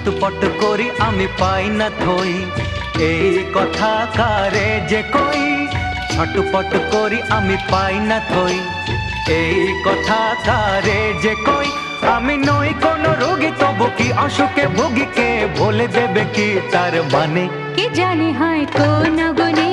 ছটপট করি আমি পাই না থই, এই কথা কারে যে কই। ছটপট করি আমি পাই না থই, এই কথা কারে যে কই। আমি নই কোনো রোগী, তবু কি অসুখে ভুগি, কে বলে দেবে কি তার মানে। কে জানে হয় কোন গুণে